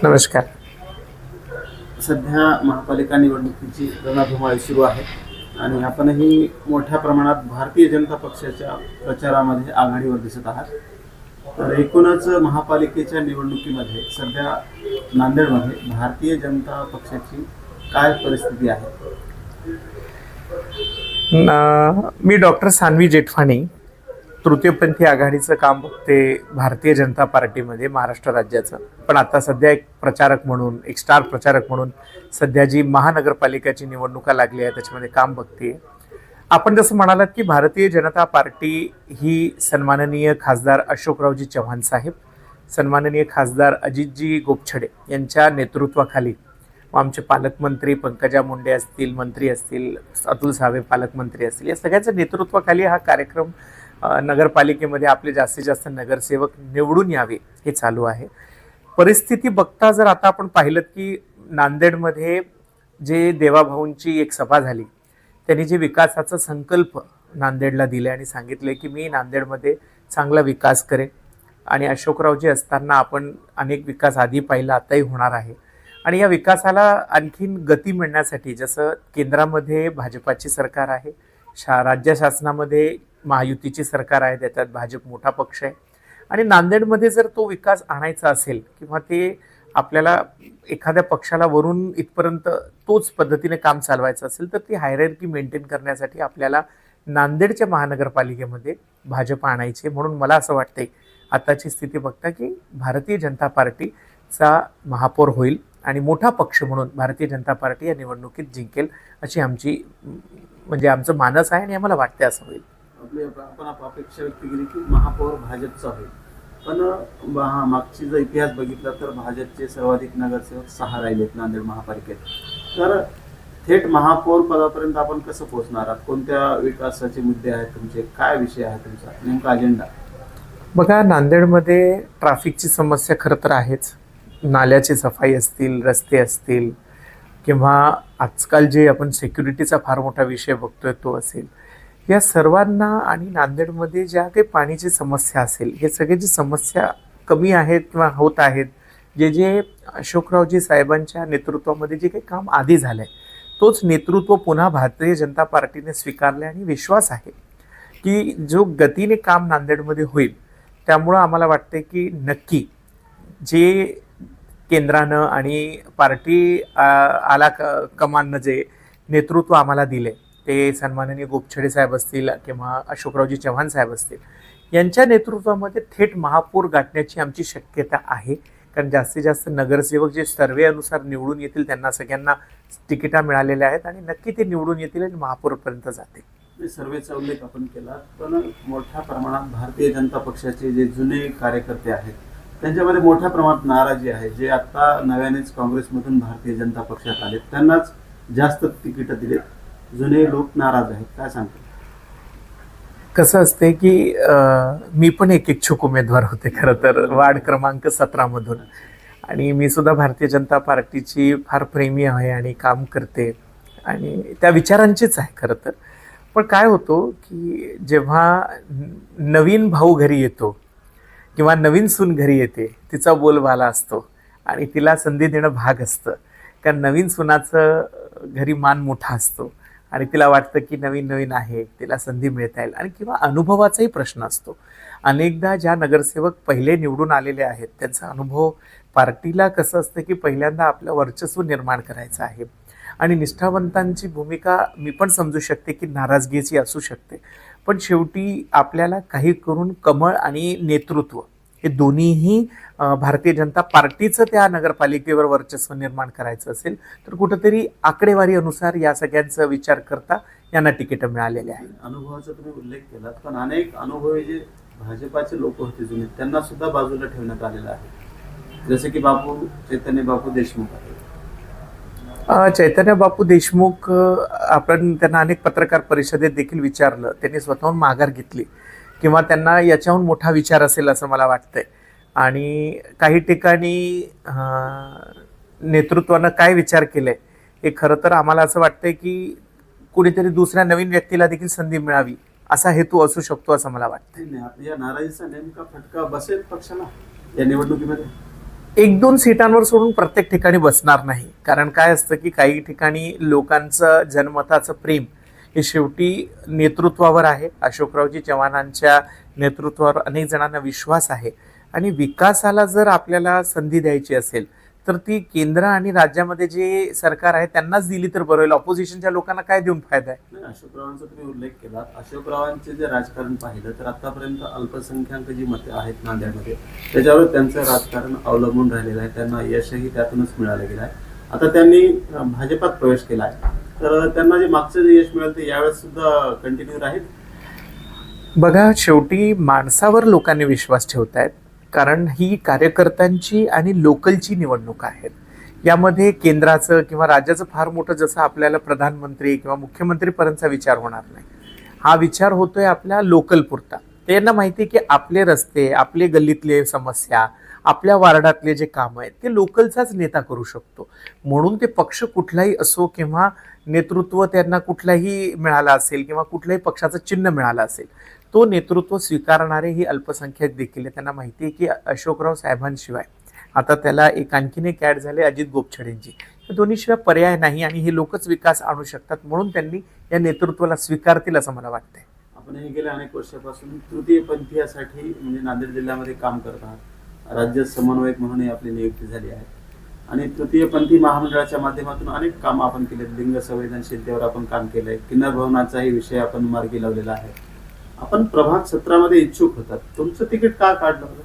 नमस्कार. सध्या महापालिका निवडणुकीची रणधुमाळी सुरू आहे आणि आपणही मोठ्या प्रमाणात भारतीय जनता पक्षाच्या प्रचारामध्ये आघाडीवर दिसत आहात. तर एकूणच महापालिकेच्या निवडणुकीमध्ये सध्या नांदेडमध्ये भारतीय जनता पक्षाची काय परिस्थिती आहे? मी डॉक्टर सान्वी जेठवाणी, तृतीयपंथी आघाडीचं काम बघते भारतीय जनता पार्टीमध्ये महाराष्ट्र राज्याचं. पण आता सध्या एक प्रचारक म्हणून, एक स्टार प्रचारक म्हणून सध्या जी महानगरपालिकेची निवडणुका लागली आहे त्याच्यामध्ये काम बघते. आपण जसं म्हणालात की भारतीय जनता पार्टी ही सन्माननीय खासदार अशोकरावजी चव्हाण साहेब, सन्माननीय खासदार अजितजी गोपछडे यांच्या नेतृत्वाखाली, आमचे पालकमंत्री पंकजा मुंडे असतील, मंत्री असतील, अतुल सावे पालकमंत्री असतील, या सगळ्यांच्या नेतृत्वाखाली हा कार्यक्रम नगरपालिकेमध्ये आपले जास्तीत जास्त नगरसेवक निवडून यावे हे चालू आहे. परिस्थिती बघता जर आता आपण पाहिलं की नांदेडमध्ये जे देवाभाऊंची एक सभा झाली, त्यांनी जे विकासाचा संकल्प नांदेडला दिले आणि सांगितले की मी नांदेडमध्ये चांगला विकास करेन आणि अशोकरावजी असताना आपण अनेक विकास आधी पाहिला, आताही होणार आहे. आणि या विकासाला आणखीन गती मिळण्यासाठी, जसं केंद्रामध्ये भाजपाची सरकार आहे, राज्य शासनामध्ये महायुतीची सरकार आहे, त्याच्यात भाजप मोठा पक्ष आहे, आणि नांदेडमध्ये जर तो विकास आणायचा असेल किंवा ते आपल्याला एखाद्या पक्षाला वरून इथपर्यंत तोच पद्धतीने काम चालवायचं असेल तर ती हायरार्की मेंटेन करण्यासाठी आपल्याला नांदेडच्या महानगरपालिकेमध्ये भाजप आणायचे. म्हणून मला असं वाटतंय आताची स्थिती बघता की भारतीय जनता पार्टीचा महापौर होईल आणि मोठा पक्ष म्हणून भारतीय जनता पार्टी या निवडणुकीत जिंकेल अशी आमची आमचं मानस आहे आणि आम्हाला वाटते असं होईल. आपण अपेक्षा व्यक्त केली की महापौर भाजपचा होईल, पण मागची जर इतिहास बघितला तर भाजपचे सर्वाधिक नगरसेवक 6 राहिलेत नांदेड महापालिकेत. तर थेट महापौर पदापर्यंत आपण कसं पोहोचणार आहात? कोणत्या विकासाचे मुद्दे आहेत तुमचे? काय विषय आहे तुमचा नेमका अजेंडा? बघा, नांदेडमध्ये ट्रॅफिकची समस्या खरं तर आहेच. नाल्याची सफाई असतील, रस्ते असतील, किंवा आजकाल जे आपण सिक्युरिटीचा फार मोठा विषय बघतोय तो असेल, या सर्वांना आणि नांदेडमध्ये ज्या काही पाण्याची समस्या असेल, हे सगळे जी समस्या कमी आहेत किंवा होत आहेत, जे अशोकरावजी साहेबांच्या नेतृत्वामध्ये जे काही काम आधी झालं आहे तोच नेतृत्व पुन्हा भारतीय जनता पार्टीने स्वीकारले आणि विश्वास आहे की जो गतीने काम नांदेडमध्ये होईल. त्यामुळं आम्हाला वाटते की नक्की जे केंद्रानं आणि पार्टी कमाननं जे नेतृत्व आम्हाला दिले, ते सन्माननीय गोपछडे साहेब असतील किंवा अशोकरावजी चव्हाण साहेब असतील, यांच्या नेतृत्वामध्ये थेट महापौर गाठण्याची आमची शक्यता आहे. कारण जास्तीत जास्त नगरसेवक जे सर्वे अनुसार निवडून येतील त्यांना सगळ्यांना तिकिटा मिळालेल्या आहेत आणि नक्की ते निवडून येतील आणि महापौरपर्यंत जातील. सर्वेचा उल्लेख आपण केला, पण मोठ्या प्रमाणात भारतीय जनता पक्षाचे जे जुने कार्यकर्ते आहेत त्यांच्यामध्ये मोठ्या प्रमाणात नाराजी आहे. जे आता नव्यानेच काँग्रेसमधून भारतीय जनता पक्षात आले त्यांनाच जास्त तिकीटं दिलेत, जुने लोक नाराज आहेत. काय सांगतात? कसं असते की मी पण एक इच्छुक उमेदवार होते खरं तर वार्ड क्रमांक 17 मधून, आणि मी सुद्धा भारतीय जनता पार्टीची फार प्रेमी आहे आणि काम करते आणि त्या विचारांचीच आहे खरं तर. पण काय होतो की जेव्हा नवीन भाऊ घरी येतो किंवा नवीन सून घरी येते, तिचा बोलबाला असतो आणि तिला संधी देणं भाग असतं. कारण नवीन सुनाचं घरी मान मोठा असतो आणि तिला वाटतं की नवीन नवीन आहे, तिला संधी मिळता येईल, आणि किंवा अनुभवाचाही प्रश्न असतो. अनेकदा ज्या नगरसेवक पहिले निवडून आलेले आहेत त्यांचा अनुभव, पार्टीला कसं असतं की पहिल्यांदा आपलं वर्चस्व निर्माण करायचं आहे आणि निष्ठावंतांची भूमिका मी पण समजू शकते की नाराजगीची असू शकते. पण शेवटी आपल्याला काही करून कमळ आणि नेतृत्व हे दोन्हीही भारतीय जनता पार्टीचं त्या नगरपालिकेवर वर्चस्व निर्माण करायचं असेल तर कुठंतरी आकडेवारी अनुसार या सगळ्यांचा विचार करता यांना तिकीटं मिळालेले आहेत. अनुभवाचा तुम्ही उल्लेख केलात, पण अनेक अनुभवी जे भाजपाचे लोक होते जुने त्यांना सुद्धा बाजूला ठेवण्यात आलेलं आहे, जसे की चैतन्य बापू देशमुख आहे. चैतन्य बापू देशमुख, आपण त्यांना अनेक पत्रकार परिषदेत देखील विचारलं, त्यांनी स्वतःहून माघार घेतली किंवा त्यांना याच्याहून मोठा विचार असेल असं मला वाटतंय. आणि काही ठिकाणी नेतृत्वानं काय विचार केले हे खरं तर आम्हाला असं वाटतंय की कुणीतरी दुसऱ्या नवीन व्यक्तीला देखील संधी मिळावी असा हेतू असू शकतो असं मला वाटतं. या नाराजीचा नेमका फटका बसेल पक्षाला या निवडणुकीमध्ये? एक दोन सीटांवर सोडून प्रत्येक ठिकाणी बसणार नाही. कारण काय असतं की काही ठिकाणी लोकांचं जनमताचं प्रेम हे शेवटी नेतृत्वावर आहे. अशोकरावजी चव्हाणांच्या नेतृत्वावर अनेक जणांना विश्वास आहे आणि विकासाला जर आपल्याला संधी द्यायची असेल तर ती केंद्र आणि राज्यामध्ये जे सरकार आहे त्यांनाच दिली तर बरं होईल. ऑपोजिशनच्या लोकांना काय देऊन फायदा आहे? नाही, अशोकरावांचा तुम्ही उल्लेख केला. अशोकरावांचे जे राजकारण पाहिलं तर आतापर्यंत अल्पसंख्याक जी मते आहेत नांदेडमध्ये त्याच्यावर त्यांचं राजकारण अवलंबून राहिलेलं आहे. त्यांना यशही त्यातूनच मिळालं गेलं आहे. आता त्यांनी भाजपात प्रवेश केला आहे, तर त्यांना जे मागचं जे यश मिळालं ते यावेळेस सुद्धा कंटिन्यू राहील. बघा, शेवटी माणसावर लोकांनी विश्वास ठेवतायत. कारण ही कार्यकर्त्यांची आणि लोकलची निवडणूक आहेत. यामध्ये केंद्राचं किंवा राज्याचं फार मोठं जसं आपल्याला प्रधानमंत्री किंवा मुख्यमंत्रीपर्यंतचा विचार होणार नाही. हा विचार होतोय आपल्या लोकल पुरता. त्यांना माहिती आहे की आपले रस्ते, आपले गल्लीतले समस्या, आपल्या वार्डातले जे काम आहेत ते लोकलचाच नेता करू शकतो. म्हणून ते पक्ष कुठलाही असो किंवा नेतृत्व त्यांना कुठलाही मिळाला असेल किंवा कुठल्याही पक्षाचं चिन्ह मिळालं असेल, तो नेतृत्व स्वीकारणारे ही अल्पसंख्याक देखील आहे. त्यांना माहिती आहे की अशोकराव साहेबांशिवाय आता त्याला आणखीन एक ॲड झाले अजित गोपछडेंची. या दोन्हीशिवाय पर्याय नाही आणि हे लोकच विकास आणू शकतात. म्हणून त्यांनी या नेतृत्वाला स्वीकारतील असं मला वाटतंय. आपण हे गेल्या अनेक वर्षापासून तृतीयपंथीयासाठी म्हणजे नांदेड जिल्ह्यामध्ये काम करत आहात. राज्य समन्वयक म्हणूनही आपली नियुक्ती झाली आहे आणि तृतीयपंथी महामंडळाच्या माध्यमातून अनेक काम आपण केले. लिंग संवेदनशीलतेवर आपण काम केलंय. किन्नर भवनाचाही विषय आपण मार्गी लावलेला आहे. आपण प्रभाग 17 मध्ये इच्छुक होतात. तुमचं तिकीट का काढलं होतं?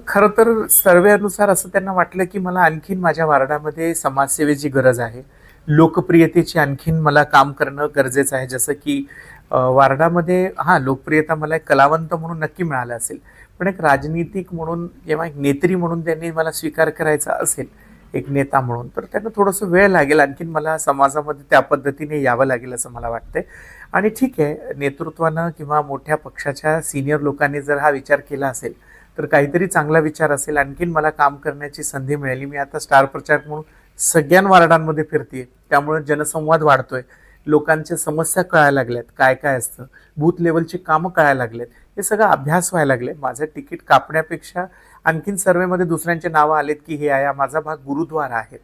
खरं तर सर्वेनुसार असं त्यांना वाटलं की मला आणखीन माझ्या वार्डामध्ये समाजसेवेची गरज आहे. लोकप्रियतेची आणखीन मला काम करणं गरजेचं आहे. जसं की वार्डामध्ये लोकप्रियता मला एक कलावंत म्हणून नक्की मिळालं असेल, पण एक राजनीतिक म्हणून किंवा एक नेत्री म्हणून त्यांनी मला स्वीकार करायचा असेल एक नेता म्हणून, तर त्यांना थोडंसं वेळ लागेल. आणखीन मला समाजामध्ये त्या पद्धतीने यावं लागेल असं मला वाटतंय. आणि ठीक आहे, नेतृत्वानं किंवा मोठ्या पक्षाच्या सिनियर लोकांनी जर हा विचार केला असेल तर काहीतरी चांगला विचार असेल. आणखीन मला काम करण्याची संधी मिळाली. मी आता स्टार प्रचारक म्हणून सगळ्या वार्डांमध्ये फिरते, त्यामुळे जनसंवाद वाढतोय. लोकांच्या समस्या कळायला लागल्यात, काय काय असतं, बूथ लेवलची कामं कळायला लागलेत, हे सगळं अभ्यास व्हायला लागले. माझं तिकीट कापण्यापेक्षा आणखीन सर्वेमध्ये दुसऱ्यांचे नावं आलेत की हे आहे. माझा भाग गुरुद्वारा आहे,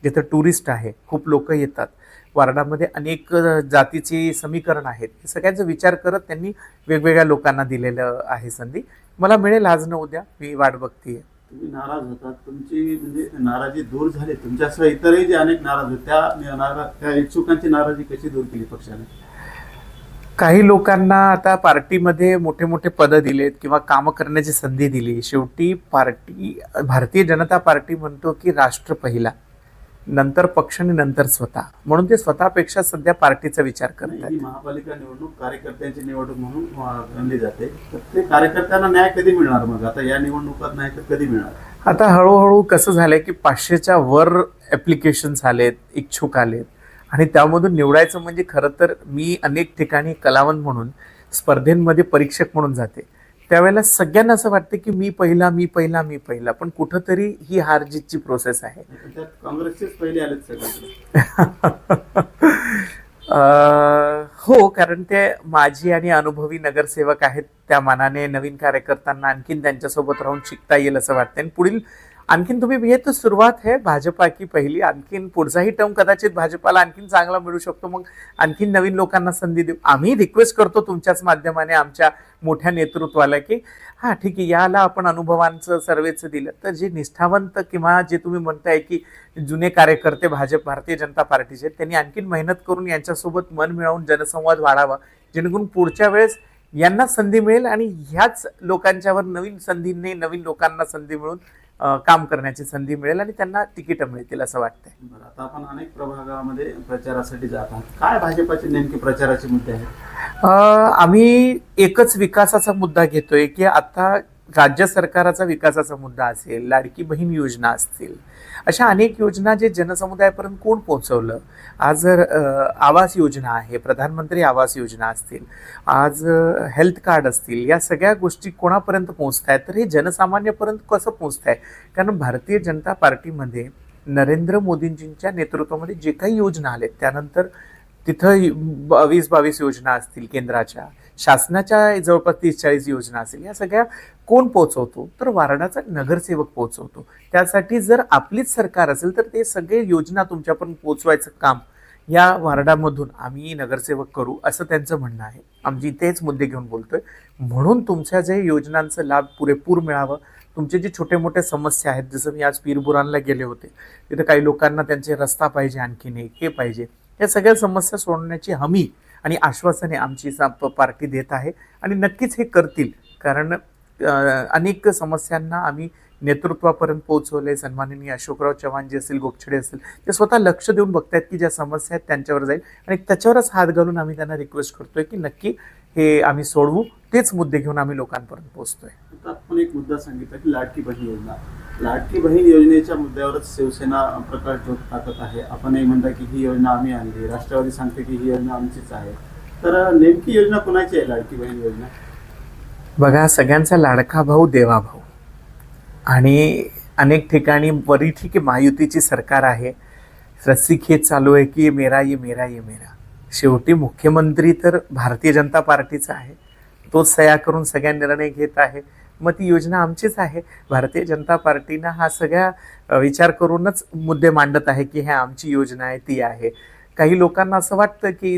जिथं टुरिस्ट आहे, खूप लोक येतात. वार्डामध्ये अनेक जातीची समीकरण आहेत. हे सगळ्यांचा विचार करत त्यांनी वेगवेगळ्या लोकांना दिलेलं आहे संधी. मला मिळेल आज न उद्या, मी वाट बघतीये. तुम्ही नाराज होतात, तुमची म्हणजे नाराजी दूर झाली. तुमच्यासह इतरही जे अनेक नाराज होते त्या इच्छुकांची नाराजी कशी दूर केली पक्षाने? काही लोकांना आता पार्टीमध्ये मोठे मोठे पदं दिलेत किंवा कामं करण्याची संधी दिली. शेवटी पार्टी, भारतीय जनता पार्टी म्हणतो की राष्ट्र पहिला, नंतर पक्ष आणि नंतर स्वतः. म्हणून ते स्वतःपेक्षा सध्या पार्टीचा विचार करतात. ही महापालिका निवडणूक कार्यकर्त्यांची निवडणूक म्हणून गणली जाते. तर ते कार्यकर्त्यांना न्याय कधी मिळणार? मग आता या निवडणुकात नाही तर कधी मिळणार? आता हळूहळू कसं झालंय की 500च्या वर ॲप्लिकेशन्स आलेत, इच्छुक आलेत आणि त्यामधून निवडायचं म्हणजे खरं तर मी अनेक ठिकाणी कलावंत म्हणून स्पर्धेमध्ये परीक्षक म्हणून जाते. त्यावेळेला सगळ्यांना असं वाटतं की मी पहिला, पण कुठंतरी ही हार जीतची प्रोसेस आहे. त्यात काँग्रेसचेच पहिले आलेत सगळे. हो, कारण ते माझी आणि अनुभवी नगरसेवक आहेत. त्या मानाने नवीन कार्यकर्त्यांना आणखीन त्यांच्यासोबत राहून शिकता येईल असं वाटतं. आणि पुढील आणखीन तुम्ही, हे तर सुरुवात आहे भाजपा की पहिली, आणखीन पुढचाही टर्म कदाचित भाजपाला आणखीन चांगला मिळू शकतो. मग आणखीन नवीन लोकांना संधी देऊ. आम्ही रिक्वेस्ट करतो तुमच्याच माध्यमाने आमच्या मोठ्या नेतृत्वाला की ठीक आहे, याला आपण अनुभवांचं सर्वेचं दिलं तर जे निष्ठावंत किंवा जे तुम्ही म्हणताय की जुने कार्यकर्ते भारतीय जनता पार्टीचे, त्यांनी आणखीन मेहनत करून यांच्यासोबत मन मिळवून जनसंवाद वाढावा, जेणेकरून पुढच्या वेळेस यांना संधी मिळेल आणि ह्याच लोकांच्यावर नवीन लोकांना संधी मिळून काम करण्याची संधी मिळेल आणि त्यांना तिकीट मिळतील असं वाटतंय. बरं, आता आपण अनेक प्रभागामध्ये प्रचारासाठी जात आहात. काय भाजपाचे नेमके प्रचाराचे मुद्दे आहेत? आम्ही एकच विकासाचा मुद्दा घेतोय की आता राज्य सरकाराचा विकासाचा मुद्दा असेल, लाडकी बहीण योजना असतील, अशा अनेक योजना जे जनसमुदायापर्यंत कोण पोहोचवलं. आज आवास योजना आहे, प्रधानमंत्री आवास योजना असतील, आज हेल्थ कार्ड असतील, या सगळ्या गोष्टी कोणापर्यंत पोहोचत आहेत, तर हे जनसामान्यपर्यंत कसं पोहोचत आहे. कारण भारतीय जनता पार्टीमध्ये नरेंद्र मोदींजींच्या नेतृत्वामध्ये जे काही योजना आलेत, त्यानंतर तिथं 22 योजना असतील केंद्राच्या, शासनाच्या जवळपास 30-40 योजना असेल, या सगळ्या कोण पोहोचवतो? तर वार्डाचा नगरसेवक पोहोचवतो. त्यासाठी जर आपलीच सरकार असेल तर ते सगळे योजना तुमच्यापर्यंत पोहोचवायचं काम या वार्डामधून आम्ही नगरसेवक करू, असं त्यांचं म्हणणं आहे. आमची तेच मुद्दे घेऊन बोलतोय. म्हणून तुमच्या जे योजनांचा लाभ पुरेपूर मिळावं, तुमचे जे छोटे मोठे समस्या आहेत, जसं मी आज पीरबुरानला गेले होते, तिथे काही लोकांना त्यांचे रस्ता पाहिजे, आणखीन हे पाहिजे, या सगळ्या समस्या सोडवण्याची हमी आणि आश्वासने आमची पार्टी देत आहे आणि नक्कीच हे करतील. कारण अनेक समस्यांना आम्ही नेतृत्वापर्यंत पोहोचवले. सन्माननीय अशोकराव चव्हाण जे असतील, गोपछडे असतील, ते स्वतः लक्ष देऊन बघतायत की ज्या समस्या आहेत त्यांच्यावर जाईल आणि त्याच्यावरच हात घालून आम्ही त्यांना रिक्वेस्ट करतोय की नक्की हे आम्ही सोडवू. तेच मुद्दे घेऊन आम्ही लोकांपर्यंत पोहोचतोय. आता आपण एक मुद्दा सांगितला की लाडकी बहीण योजना. लाडकी बहीण योजनेच्या मुद्द्यावरच शिवसेना प्रकाश झोत टाकत आहे. आपणही म्हणता की ही योजना आम्ही आणली, राष्ट्रवादी सांगते की ही योजना आमचीच आहे. तर नेमकी योजना कोणाची आहे लाडकी बहीण योजना? बघा, सगळ्यांचा लाडका भाऊ देवा भाऊ आणि अनेक ठिकाणी बरी ठीक आहे महायुतीची सरकार आहे, रस्सीखेच चालू आहे की मेरा ये मेरा ये मेरा. शेवटी मुख्यमंत्री तर भारतीय जनता पार्टीचा आहे, तोच सह्या करून सगळ्या निर्णय घेत आहे. मग ती योजना आमचीच आहे. भारतीय जनता पार्टीनं हा सगळ्या विचार करूनच मुद्दे मांडत आहे की ह्या आमची योजना आहे, ती आहे. काही लोकांना असं वाटतं की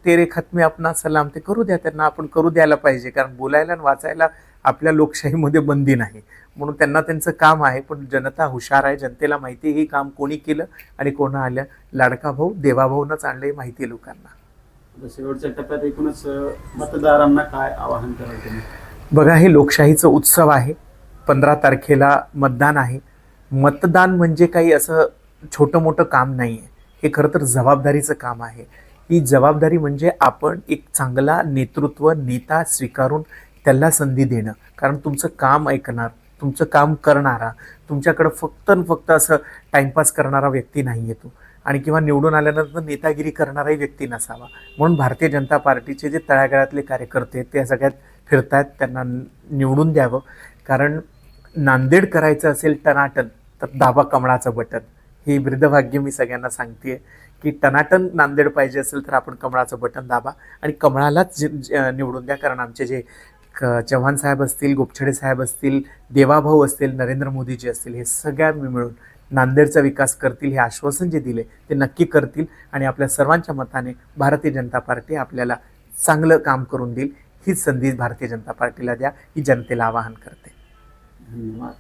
तेरे खत में अपना सलाम, ते करू द्या, त्यांना आपण करू द्यायला पाहिजे, कारण बोलायला आणि वाचायला आपल्या लोकशाहीमध्ये बंदी नाही. म्हणून त्यांना त्यांचं काम आहे. पण जनता हुशार आहे, जनतेला माहिती आहे हे काम कोणी केलं आणि कोण आलं. लाडका भाऊ देवाभाऊनच आणले, माहिती आहे लोकांना. आता शेवटच्या टप्प्यात एकूणच मतदारांना काय आवाहन कराल तुम्ही? बघा, हे लोकशाहीचं उत्सव आहे. 15 तारखेला मतदान आहे. मतदान म्हणजे काही असं छोटं मोठं काम नाही आहे, हे खरं तर जबाबदारीचं काम आहे. ही जबाबदारी म्हणजे आपण एक चांगला नेता स्वीकारून त्याला संधी देणं. कारण तुमचं काम ऐकणार, तुमचं काम करणारा, तुमच्याकडं फक्त असं टाईमपास करणारा व्यक्ती नाही येतो आणि किंवा निवडून आल्यानंतर नेतागिरी करणाराही व्यक्ती नसावा. म्हणून भारतीय जनता पार्टीचे जे तळागाळातले कार्यकर्ते ते सगळ्यात फिरतायत, त्यांना निवडून द्यावं. कारण नांदेड करायचं असेल टनाटन तर दाबा कमळाचं बटन. हे ब्रीदभाग्य मी सगळ्यांना सांगते की टनाटन नांदेड पाहिजे असेल तर आपण कमळाचं बटन दाबा आणि कमळालाच निवडून द्या. कारण आमचे जे चव्हाण साहेब असतील, गोपछडे साहेब असतील, देवाभाऊ असतील, नरेंद्र मोदीजी असतील, हे सगळ्या मिळून नांदेडचा विकास करतील. हे आश्वासन जे दिले ते नक्की करतील आणि आपल्या सर्वांच्या मताने भारतीय जनता पार्टी आपल्याला चांगलं काम करून देईल. हीच संधी भारतीय जनता पार्टीला द्या, ही जनतेला आवाहन करते. धन्यवाद.